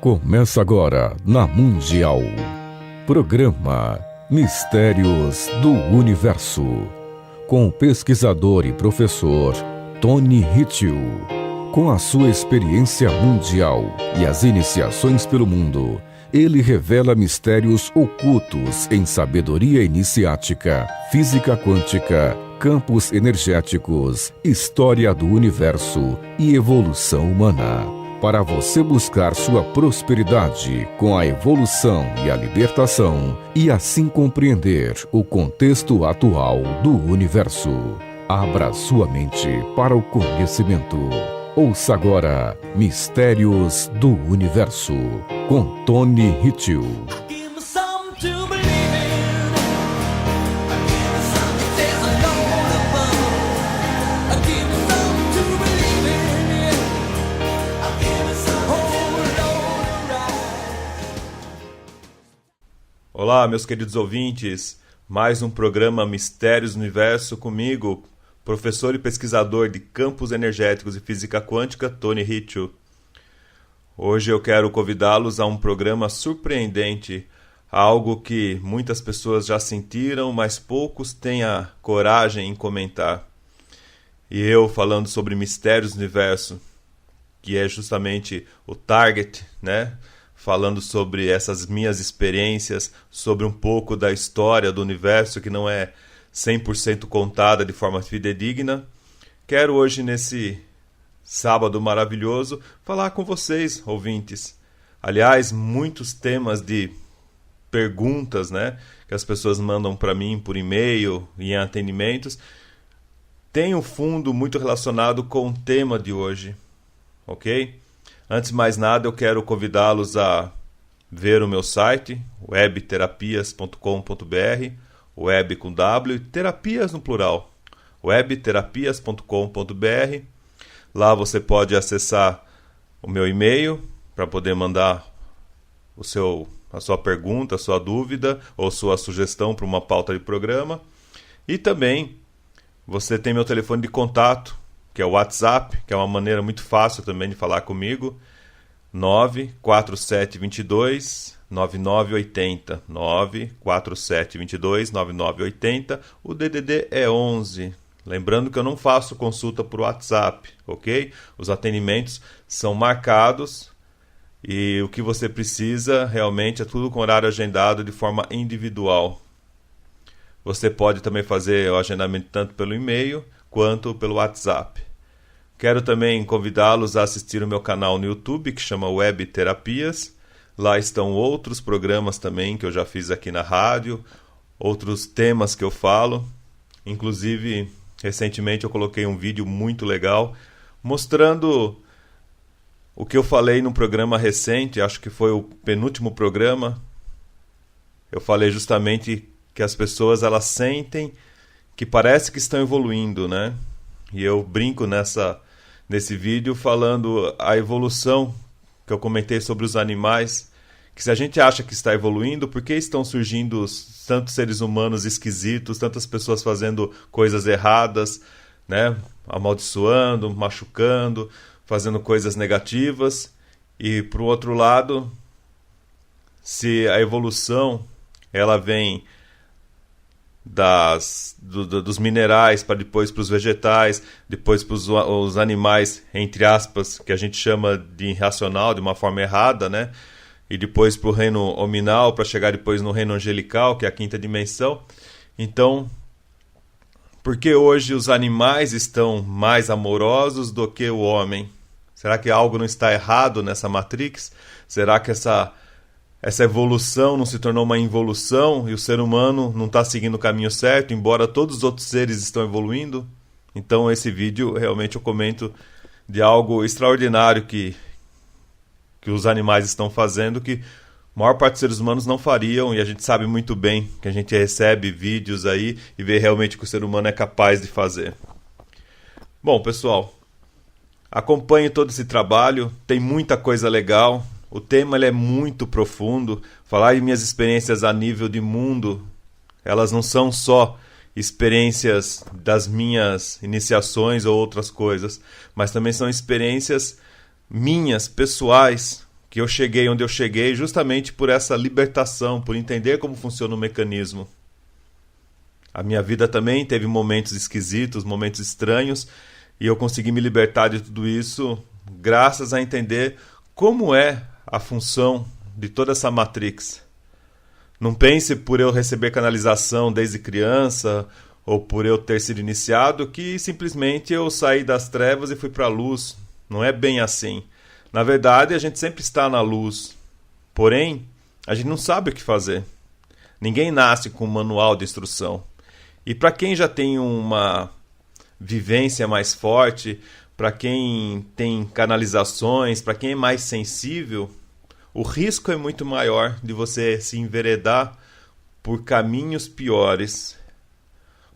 Começa agora na Mundial. Programa Mistérios do Universo, com o pesquisador e professor Tony Hitchell. Com a sua experiência mundial e as iniciações pelo mundo, ele revela mistérios ocultos em sabedoria iniciática, física quântica, campos energéticos, história do universo e evolução humana. Para você buscar sua prosperidade com a evolução e a libertação e assim compreender o contexto atual do universo. Abra sua mente para o conhecimento. Ouça agora Mistérios do Universo, com Tony Hitchell. Olá, meus queridos ouvintes, mais um programa Mistérios do Universo comigo, professor e pesquisador de campos energéticos e física quântica, Tony Hitchell. Hoje eu quero convidá-los a um programa surpreendente, algo que muitas pessoas já sentiram, mas poucos têm a coragem em comentar. E eu falando sobre Mistérios do Universo, que é justamente o target, né? Falando sobre essas minhas experiências, sobre um pouco da história do universo que não é 100% contada de forma fidedigna. Quero hoje, nesse sábado maravilhoso, falar com vocês, ouvintes. Aliás, muitos temas de perguntas, né, que as pessoas mandam para mim por e-mail e em atendimentos, tem um fundo muito relacionado com o tema de hoje, ok? Antes de mais nada, eu quero convidá-los a ver o meu site, webterapias.com.br, web com W, terapias no plural, webterapias.com.br. Lá você pode acessar o meu e-mail para poder mandar a sua pergunta, a sua dúvida ou sua sugestão para uma pauta de programa. E também você tem meu telefone de contato, que é o WhatsApp, que é uma maneira muito fácil também de falar comigo, 94722-9980, 94722-9980, o DDD é 11. Lembrando que eu não faço consulta por WhatsApp, ok? Os atendimentos são marcados e o que você precisa realmente é tudo com horário agendado de forma individual. Você pode também fazer o agendamento tanto pelo e-mail quanto pelo WhatsApp. Quero também convidá-los a assistir o meu canal no YouTube, que chama Web Terapias. Lá estão outros programas também que eu já fiz aqui na rádio, outros temas que eu falo. Inclusive, recentemente eu coloquei um vídeo muito legal mostrando o que eu falei num programa recente, acho que foi o penúltimo programa. Eu falei justamente que as pessoas elas sentem que parece que estão evoluindo, né? E eu brinco nesse vídeo falando a evolução que eu comentei sobre os animais, que se a gente acha que está evoluindo, por que estão surgindo tantos seres humanos esquisitos, tantas pessoas fazendo coisas erradas, né? Amaldiçoando, machucando, fazendo coisas negativas. E, por outro lado, se a evolução ela vem dos minerais para depois para os vegetais, depois para os animais, entre aspas, que a gente chama de irracional, de uma forma errada, né? E depois para o reino hominal, para chegar depois no reino angelical, que é a quinta dimensão. Então, por que hoje os animais estão mais amorosos do que o homem? Será que algo não está errado nessa Matrix? Será que essa evolução não se tornou uma involução e o ser humano não está seguindo o caminho certo, embora todos os outros seres estão evoluindo? Então, esse vídeo realmente eu comento de algo extraordinário que os animais estão fazendo, que a maior parte dos seres humanos não fariam, e a gente sabe muito bem que a gente recebe vídeos aí e vê realmente o que o ser humano é capaz de fazer. Bom, pessoal, acompanhe todo esse trabalho, tem muita coisa legal. O tema ele é muito profundo. Falar de minhas experiências a nível de mundo, elas não são só experiências das minhas iniciações ou outras coisas, mas também são experiências minhas, pessoais, que eu cheguei onde eu cheguei justamente por essa libertação, por entender como funciona o mecanismo. A minha vida também teve momentos esquisitos, momentos estranhos, e eu consegui me libertar de tudo isso graças a entender como é a função de toda essa matrix. Não pense por eu receber canalização desde criança ou por eu ter sido iniciado que simplesmente eu saí das trevas e fui para a luz. Não é bem assim. Na verdade, a gente sempre está na luz. Porém, a gente não sabe o que fazer. Ninguém nasce com um manual de instrução. E para quem já tem uma vivência mais forte, para quem tem canalizações, para quem é mais sensível, o risco é muito maior de você se enveredar por caminhos piores.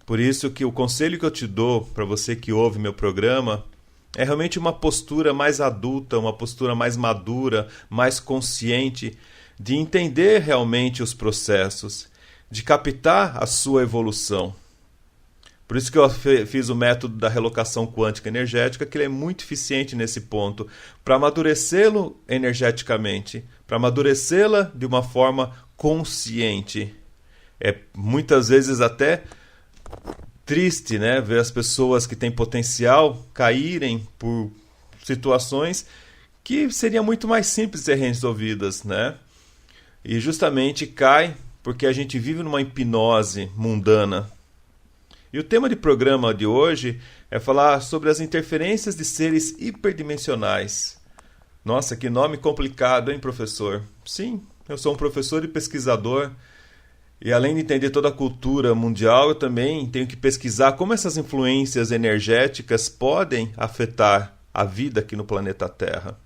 Por isso que o conselho que eu te dou para você que ouve meu programa é realmente uma postura mais adulta, uma postura mais madura, mais consciente, de entender realmente os processos, de captar a sua evolução. Por isso que eu fiz o método da relocação quântica energética, que ele é muito eficiente nesse ponto, para amadurecê-lo energeticamente, para amadurecê-la de uma forma consciente. É muitas vezes até triste, né, ver as pessoas que têm potencial caírem por situações que seriam muito mais simples de ser resolvidas, né? E justamente cai porque a gente vive numa hipnose mundana. E o tema de programa de hoje é falar sobre as interferências de seres hiperdimensionais. Nossa, que nome complicado, hein, professor? Sim, eu sou um professor e pesquisador. E além de entender toda a cultura mundial, eu também tenho que pesquisar como essas influências energéticas podem afetar a vida aqui no planeta Terra.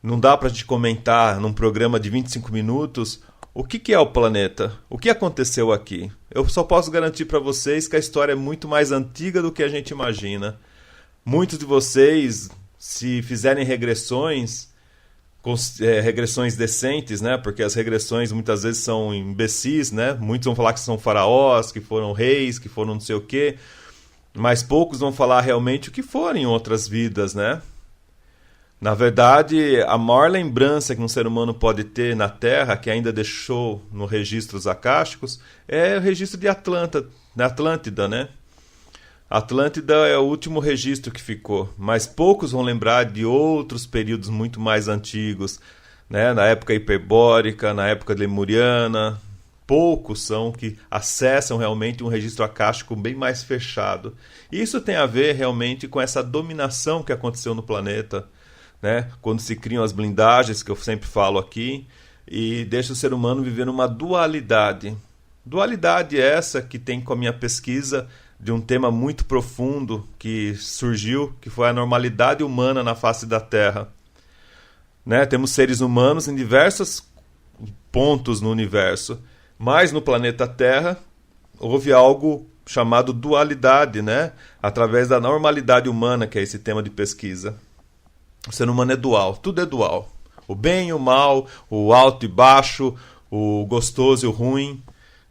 Não dá para a gente comentar num programa de 25 minutos o que é o planeta, o que aconteceu aqui. Eu só posso garantir para vocês que a história é muito mais antiga do que a gente imagina. Muitos de vocês, se fizerem regressões, regressões decentes, né? Porque as regressões muitas vezes são imbecis, né? Muitos vão falar que são faraós, que foram reis, que foram não sei o quê, mas poucos vão falar realmente o que foram em outras vidas, né? Na verdade, a maior lembrança que um ser humano pode ter na Terra, que ainda deixou nos registros acásticos, é o registro de Atlântida, né? Atlântida é o último registro que ficou, mas poucos vão lembrar de outros períodos muito mais antigos, né? Na época hiperbórica, na época lemuriana. Poucos são que acessam realmente um registro acástico bem mais fechado. E isso tem a ver realmente com essa dominação que aconteceu no planeta, né? Quando se criam as blindagens, que eu sempre falo aqui, e deixa o ser humano viver numa dualidade. Dualidade essa que tem com a minha pesquisa de um tema muito profundo que surgiu, que foi a normalidade humana na face da Terra. Né? Temos seres humanos em diversos pontos no universo, mas no planeta Terra houve algo chamado dualidade, né? Através da normalidade humana, que é esse tema de pesquisa. O ser humano é dual, tudo é dual. O bem e o mal, o alto e baixo, o gostoso e o ruim,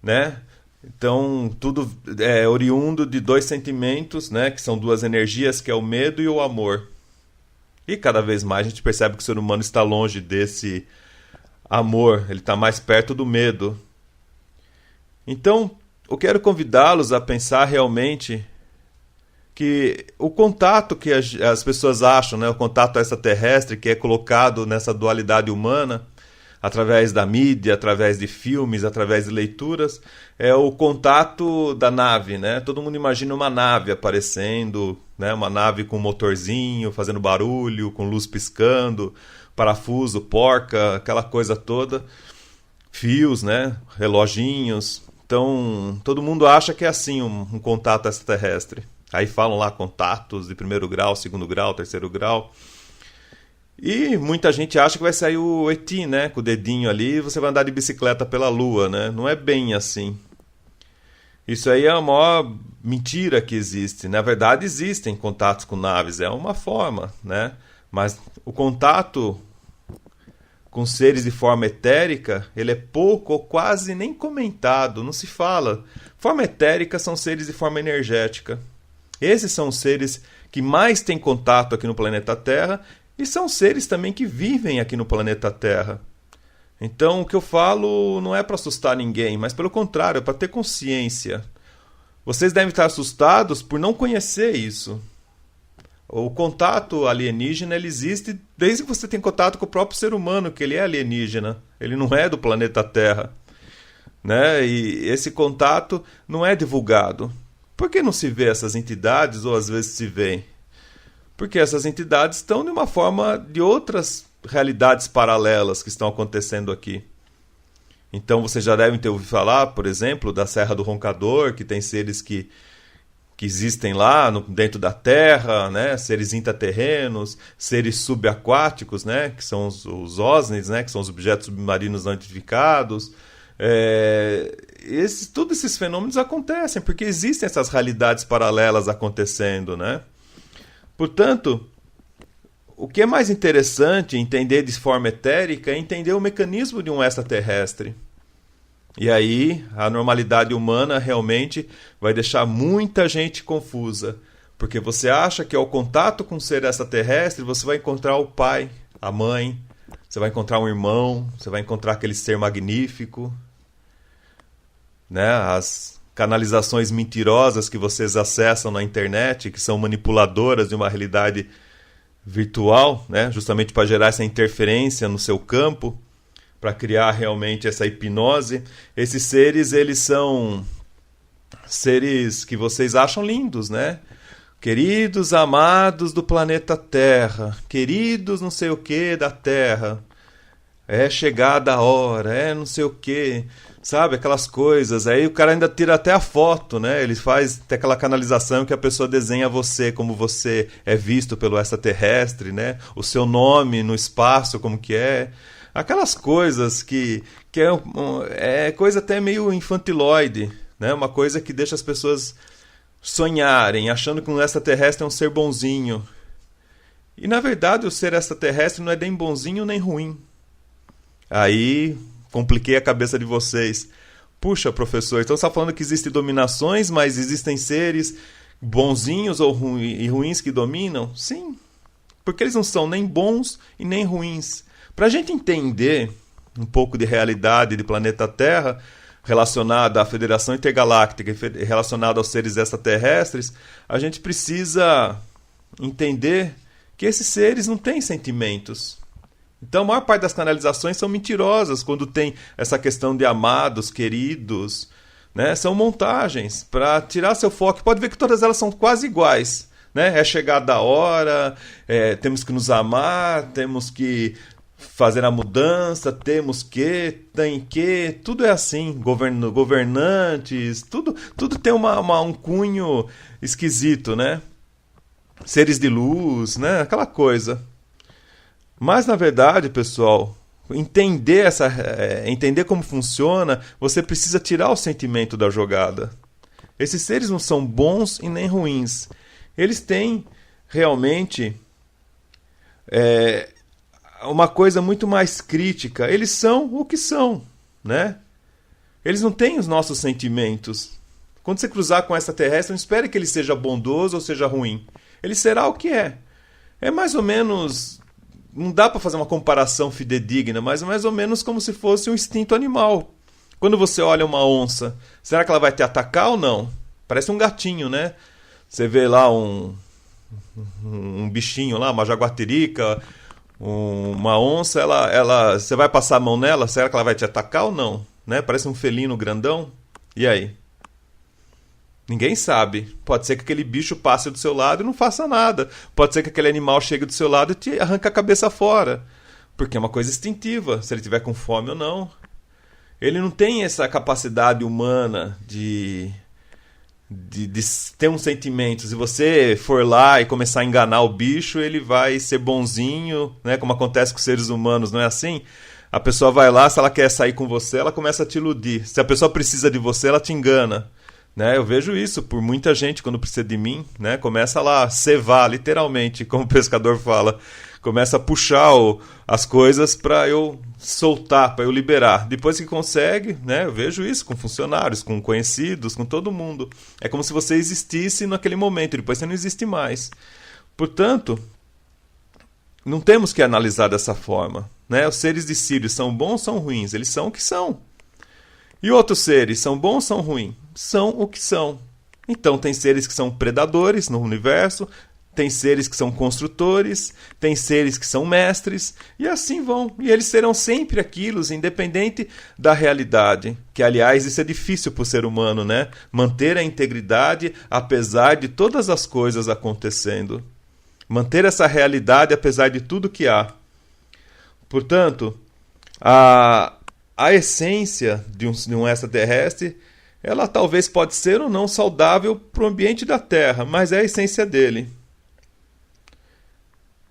né? Então, tudo é oriundo de dois sentimentos, né? Que são duas energias, que é o medo e o amor. E cada vez mais a gente percebe que o ser humano está longe desse amor, ele está mais perto do medo. Então, eu quero convidá-los a pensar realmente que o contato que as pessoas acham, né, o contato extraterrestre que é colocado nessa dualidade humana, através da mídia, através de filmes, através de leituras, é o contato da nave, né? Todo mundo imagina uma nave aparecendo, né? Uma nave com motorzinho, fazendo barulho, com luz piscando, parafuso, porca, aquela coisa toda, fios, né? Reloginhos. Então, todo mundo acha que é assim um contato extraterrestre. Aí falam lá contatos de 1º grau, 2º grau, 3º grau. E muita gente acha que vai sair o ET, né? Com o dedinho ali e você vai andar de bicicleta pela Lua, né? Não é bem assim. Isso aí é a maior mentira que existe. Na verdade, existem contatos com naves, é uma forma, né? Mas o contato com seres de forma etérica, ele é pouco ou quase nem comentado, não se fala. Forma etérica são seres de forma energética. Esses são os seres que mais têm contato aqui no planeta Terra E são seres também que vivem aqui no planeta Terra. Então, o que eu falo não é para assustar ninguém, mas pelo contrário, é para ter consciência. Vocês devem estar assustados por não conhecer isso. O contato alienígena ele existe desde que você tem contato com o próprio ser humano, que ele é alienígena. Ele não é do planeta Terra. Né? E esse contato não é divulgado. Por que não se vê essas entidades, ou às vezes se vê? Porque essas entidades estão de uma forma de outras realidades paralelas que estão acontecendo aqui. Então vocês já devem ter ouvido falar, por exemplo, da Serra do Roncador, que tem seres que existem lá dentro da Terra, né? Seres intraterrenos, seres subaquáticos, né? Que são os OSNIs, né? Que são os objetos submarinos não identificados. Todos esses fenômenos acontecem porque existem essas realidades paralelas acontecendo, né? Portanto, o que é mais interessante entender de forma etérica é entender o mecanismo de um extraterrestre. E aí, a normalidade humana realmente vai deixar muita gente confusa. Porque você acha que ao contato com um ser extraterrestre, você vai encontrar o pai, a mãe, você vai encontrar um irmão, você vai encontrar aquele ser magnífico. Né? As canalizações mentirosas que vocês acessam na internet, que são manipuladoras de uma realidade virtual, né? Justamente para gerar essa interferência no seu campo, para criar realmente essa hipnose. Esses seres, eles são seres que vocês acham lindos, né? Queridos amados do planeta Terra, queridos não sei o que da Terra, é chegada a hora, é não sei o que, sabe? Aquelas coisas. Aí o cara ainda tira até a foto, né? Ele faz até aquela canalização que a pessoa desenha você, como você é visto pelo extraterrestre, né? O seu nome no espaço, como que é. Aquelas coisas que é coisa até meio infantiloide, né? Uma coisa que deixa as pessoas sonharem, achando que um extraterrestre é um ser bonzinho. E na verdade o ser extraterrestre não é nem bonzinho nem ruim. Aí compliquei a cabeça de vocês. Puxa, professor, então você está falando que existem dominações, mas existem seres bonzinhos ou ruins que dominam? Sim, porque eles não são nem bons e nem ruins. Para a gente entender um pouco de realidade de planeta Terra, relacionada à Federação Intergaláctica e relacionada aos seres extraterrestres, a gente precisa entender que esses seres não têm sentimentos. Então a maior parte das canalizações são mentirosas quando tem essa questão de amados, queridos, né? São montagens para tirar seu foco. Pode ver que todas elas são quase iguais, né? É chegada a hora, temos que nos amar, temos que fazer a mudança, temos que, tem que, tudo é assim, governantes, tudo tem um cunho esquisito, né? Seres de luz, né? Aquela coisa. Mas, na verdade, pessoal, entender como funciona, você precisa tirar o sentimento da jogada. Esses seres não são bons e nem ruins. Eles têm, realmente, uma coisa muito mais crítica. Eles são o que são, né? Eles não têm os nossos sentimentos. Quando você cruzar com extraterrestre, não espere que ele seja bondoso ou seja ruim. Ele será o que é. É mais ou menos... Não dá para fazer uma comparação fidedigna, mas é mais ou menos como se fosse um instinto animal. Quando você olha uma onça, será que ela vai te atacar ou não? Parece um gatinho, né? Você vê lá um bichinho lá, uma jaguatirica, uma onça, você vai passar a mão nela, será que ela vai te atacar ou não? Né? Parece um felino grandão. E aí? Ninguém sabe. Pode ser que aquele bicho passe do seu lado e não faça nada. Pode ser que aquele animal chegue do seu lado e te arranque a cabeça fora. Porque é uma coisa instintiva, se ele tiver com fome ou não. Ele não tem essa capacidade humana de ter uns sentimentos. Se você for lá e começar a enganar o bicho, ele vai ser bonzinho, né? Como acontece com os seres humanos, não é assim? A pessoa vai lá, se ela quer sair com você, ela começa a te iludir. Se a pessoa precisa de você, ela te engana. Né, eu vejo isso por muita gente quando precisa de mim, né, começa lá a cevar, literalmente, como o pescador fala, começa a puxar as coisas para eu soltar, para eu liberar. Depois que consegue, né, eu vejo isso com funcionários, com conhecidos, com todo mundo. É como se você existisse naquele momento, depois você não existe mais. Portanto, não temos que analisar dessa forma, né? Os seres de Sírius são bons ou são ruins? Eles são o que são. E outros seres são bons ou são ruins? São o que são. Então tem seres que são predadores no universo, tem seres que são construtores, tem seres que são mestres, e assim vão. E eles serão sempre aquilo, independente da realidade. Que, aliás, isso é difícil para o ser humano, né? Manter a integridade apesar de todas as coisas acontecendo. Manter essa realidade apesar de tudo que há. Portanto, a essência de um extraterrestre, ela talvez pode ser ou não saudável para o ambiente da Terra, mas é a essência dele.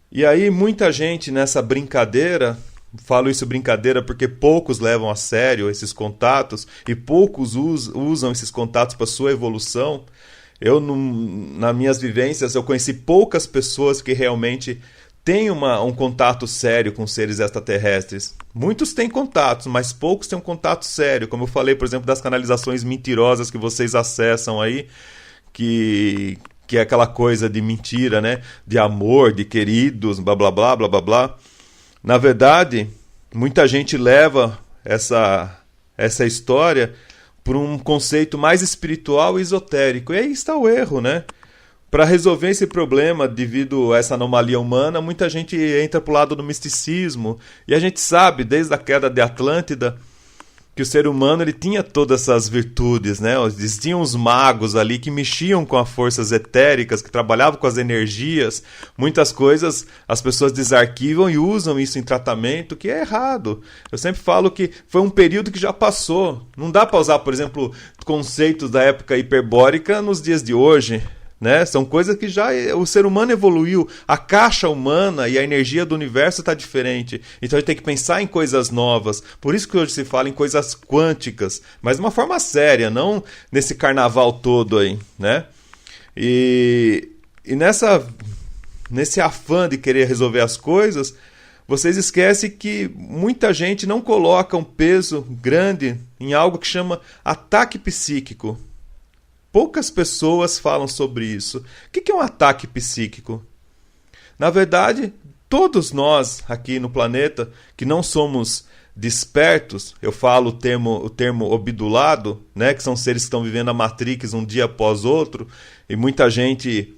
E aí muita gente nessa brincadeira, falo isso brincadeira porque poucos levam a sério esses contatos e poucos usam esses contatos para sua evolução. Nas minhas vivências, eu conheci poucas pessoas que realmente têm um contato sério com seres extraterrestres. Muitos têm contatos, mas poucos têm um contato sério. Como eu falei, por exemplo, das canalizações mentirosas que vocês acessam aí, que é aquela coisa de mentira, né? De amor, de queridos, blá, blá, blá, blá, blá, blá. Na verdade, muita gente leva essa história por um conceito mais espiritual e esotérico. E aí está o erro, né? Para resolver esse problema devido a essa anomalia humana, muita gente entra para o lado do misticismo. E a gente sabe, desde a queda de Atlântida, que o ser humano ele tinha todas essas virtudes, né? Existiam os magos ali que mexiam com as forças etéricas, que trabalhavam com as energias. Muitas coisas as pessoas desarquivam e usam isso em tratamento, que é errado. Eu sempre falo que foi um período que já passou. Não dá para usar, por exemplo, conceitos da época hiperbórica nos dias de hoje. Né? São coisas que já o ser humano evoluiu, a caixa humana e a energia do universo está diferente, então a gente tem que pensar em coisas novas. Por isso que hoje se fala em coisas quânticas, mas de uma forma séria, não nesse carnaval todo aí, né? E nesse afã de querer resolver as coisas, vocês esquecem que muita gente não coloca um peso grande em algo que chama ataque psíquico. Poucas pessoas falam sobre isso. O que é um ataque psíquico? Na verdade, todos nós aqui no planeta, que não somos despertos, eu falo o termo obdulado, né, que são seres que estão vivendo a Matrix um dia após outro, e muita gente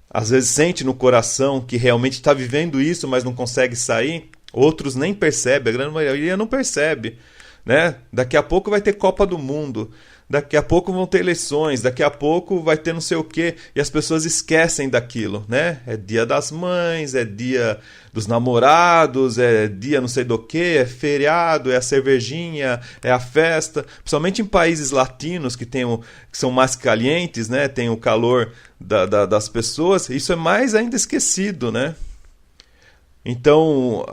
às vezes sente no coração que realmente está vivendo isso, mas não consegue sair. Outros nem percebem, a grande maioria não percebe. Né? Daqui a pouco vai ter Copa do Mundo. Daqui a pouco vão ter eleições, daqui a pouco vai ter não sei o quê, e as pessoas esquecem daquilo, né? É dia das mães, é dia dos namorados, é dia não sei do quê, é feriado, é a cervejinha, é a festa. Principalmente em países latinos que são mais calientes, né? Tem o calor das pessoas, isso é mais ainda esquecido, né? Então,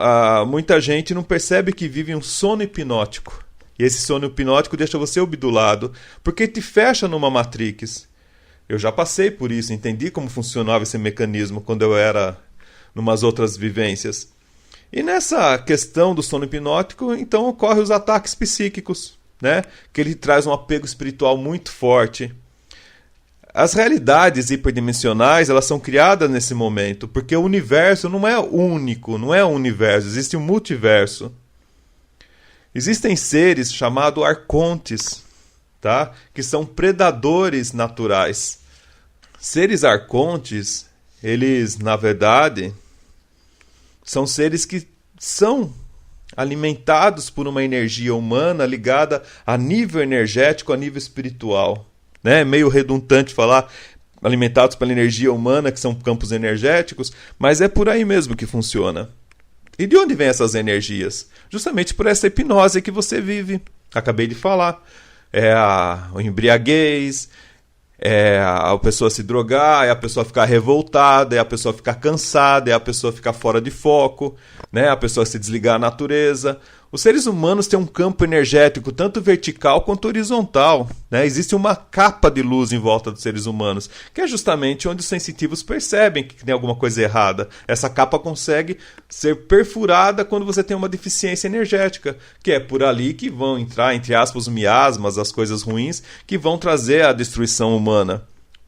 muita gente não percebe que vive um sono hipnótico. E esse sono hipnótico deixa você obdulado, porque te fecha numa matrix. Eu já passei por isso, entendi como funcionava esse mecanismo quando eu era numas outras vivências. E nessa questão do sono hipnótico, então ocorrem os ataques psíquicos, né? Que ele traz um apego espiritual muito forte. As realidades hiperdimensionais, elas são criadas nesse momento, porque o universo não é único, não é um universo, existe um multiverso. Existem seres chamados arcontes, tá? Que são predadores naturais. Seres arcontes, eles, na verdade, são seres que são alimentados por uma energia humana ligada a nível energético, a nível espiritual. Né? É meio redundante falar alimentados pela energia humana, que são campos energéticos, mas é por aí mesmo que funciona. E de onde vêm essas energias? Justamente por essa hipnose que você vive. Acabei de falar. É a embriaguez, é a pessoa se drogar, é a pessoa ficar revoltada, é a pessoa ficar cansada, é a pessoa ficar fora de foco, né? A pessoa se desligar à natureza. Os seres humanos têm um campo energético tanto vertical quanto horizontal, né? Existe uma capa de luz em volta dos seres humanos, que é justamente onde os sensitivos percebem que tem alguma coisa errada. Essa capa consegue ser perfurada quando você tem uma deficiência energética, que é por ali que vão entrar, entre aspas, os miasmas, as coisas ruins, que vão trazer a destruição humana.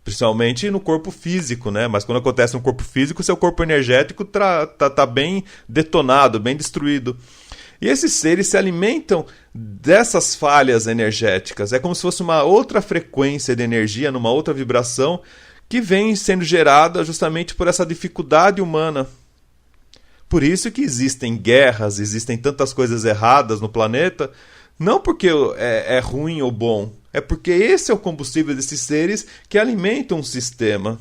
Principalmente no corpo físico, né? Mas quando acontece no corpo físico, seu corpo energético tá bem detonado, bem destruído. E esses seres se alimentam dessas falhas energéticas. É como se fosse uma outra frequência de energia, numa outra vibração, que vem sendo gerada justamente por essa dificuldade humana. Por isso que existem guerras, existem tantas coisas erradas no planeta, não porque é ruim ou bom, é porque esse é o combustível desses seres que alimentam um sistema.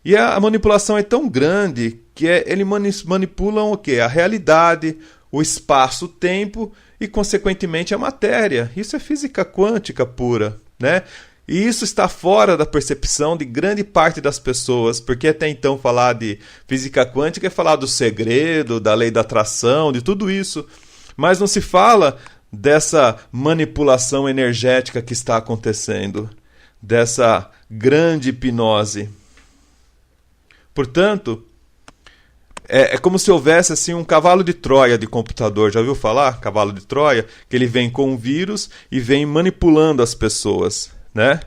E a manipulação é tão grande que eles manipulam o quê? A realidade, o espaço-tempo e, consequentemente, a matéria. Isso é física quântica pura, né? E isso está fora da percepção de grande parte das pessoas, porque até então falar de física quântica é falar do segredo, da lei da atração, de tudo isso. Mas não se fala dessa manipulação energética que está acontecendo, dessa grande hipnose. Portanto, é como se houvesse assim, um cavalo de Troia de computador. Já ouviu falar? Cavalo de Troia? Que ele vem com um vírus e vem manipulando as pessoas, né?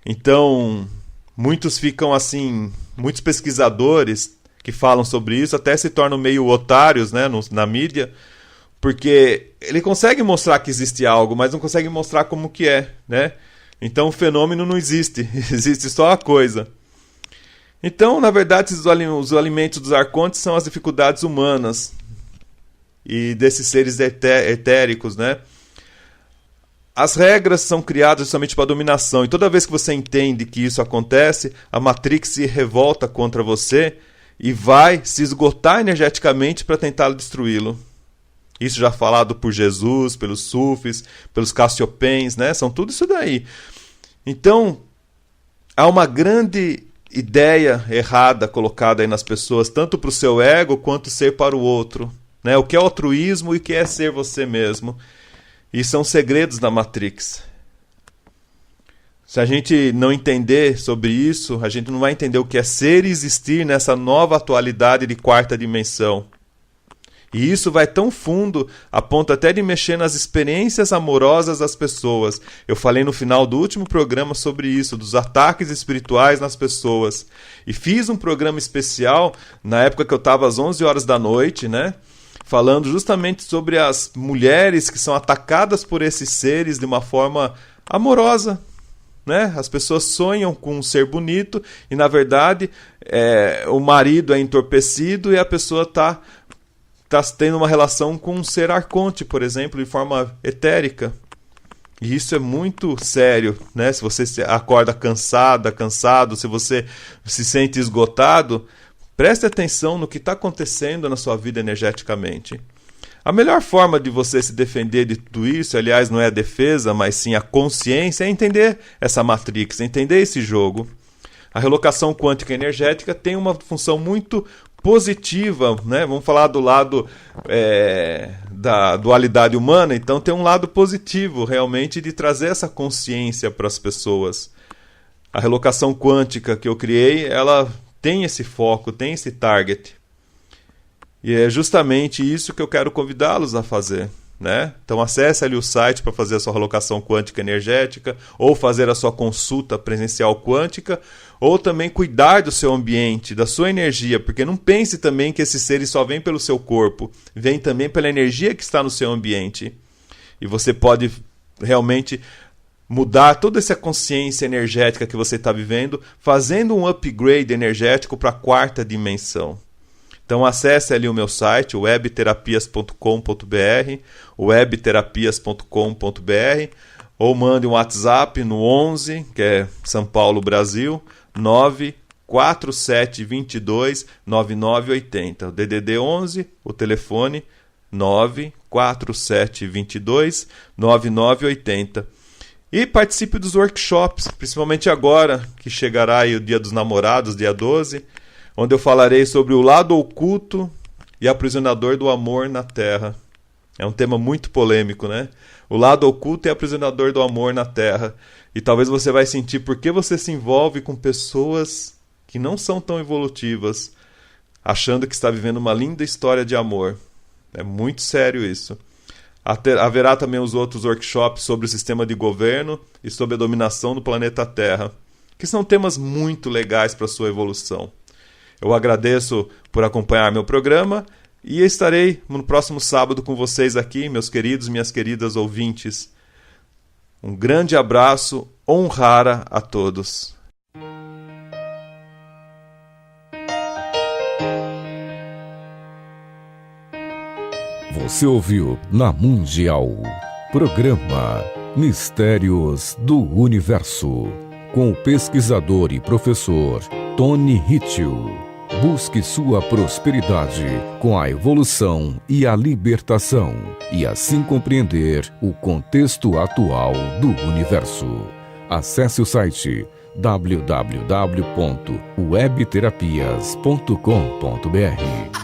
Então, muitos ficam assim, muitos pesquisadores que falam sobre isso até se tornam meio otários, né, na mídia, porque ele consegue mostrar que existe algo, mas não consegue mostrar como que é, né? Então o fenômeno não existe, existe só a coisa. Então, na verdade, os alimentos dos arcontes são as dificuldades humanas e desses seres etéricos, né? As regras são criadas justamente para a dominação, e toda vez que você entende que isso acontece, a Matrix se revolta contra você e vai se esgotar energeticamente para tentar destruí-lo. Isso já falado por Jesus, pelos sufis, pelos cassiopens, né? São tudo isso daí. Então, há uma grande ideia errada colocada aí nas pessoas, tanto para o seu ego quanto ser para o outro, né? O que é altruísmo e o que é ser você mesmo. E são segredos da Matrix. Se a gente não entender sobre isso, a gente não vai entender o que é ser e existir nessa nova atualidade de quarta dimensão. E isso vai tão fundo, a ponto até de mexer nas experiências amorosas das pessoas. Eu falei no final do último programa sobre isso, dos ataques espirituais nas pessoas. E fiz um programa especial, na época que eu estava às 11 horas da noite, né? Falando justamente sobre as mulheres que são atacadas por esses seres de uma forma amorosa, né? As pessoas sonham com um ser bonito e, na verdade, o marido é entorpecido e a pessoa está tendo uma relação com um ser arconte, por exemplo, de forma etérica. E isso é muito sério, né? Se você acorda cansado, se você se sente esgotado, preste atenção no que está acontecendo na sua vida energeticamente. A melhor forma de você se defender de tudo isso, aliás, não é a defesa, mas sim a consciência, é entender essa matrix, entender esse jogo. A relocação quântica energética tem uma função muito positiva, né? Vamos falar do lado da dualidade humana, então tem um lado positivo, realmente, de trazer essa consciência para as pessoas. A relocação quântica que eu criei, ela tem esse foco, tem esse target. E é justamente isso que eu quero convidá-los a fazer, né? Então acesse ali o site para fazer a sua relocação quântica energética, ou fazer a sua consulta presencial quântica, ou também cuidar do seu ambiente, da sua energia, porque não pense também que esses seres só vêm pelo seu corpo, vêm também pela energia que está no seu ambiente. E você pode realmente mudar toda essa consciência energética que você está vivendo, fazendo um upgrade energético para a quarta dimensão. Então acesse ali o meu site, webterapias.com.br, webterapias.com.br, ou mande um WhatsApp no 11, que é São Paulo, Brasil, 947229980. O DDD 11, o telefone 947229980. E participe dos workshops, principalmente agora, que chegará aí o Dia dos Namorados, dia 12, onde eu falarei sobre o lado oculto e aprisionador do amor na Terra. É um tema muito polêmico, né? O lado oculto e aprisionador do amor na Terra. E talvez você vai sentir por que você se envolve com pessoas que não são tão evolutivas, achando que está vivendo uma linda história de amor. É muito sério isso. Haverá também os outros workshops sobre o sistema de governo e sobre a dominação do planeta Terra, que são temas muito legais para a sua evolução. Eu agradeço por acompanhar meu programa e estarei no próximo sábado com vocês aqui, meus queridos e minhas queridas ouvintes. Um grande abraço, honrara a todos. Você ouviu na Mundial, programa Mistérios do Universo, com o pesquisador e professor Tony Hitchell. Busque sua prosperidade com a evolução e a libertação, e assim compreender o contexto atual do universo. Acesse o site www.webterapias.com.br.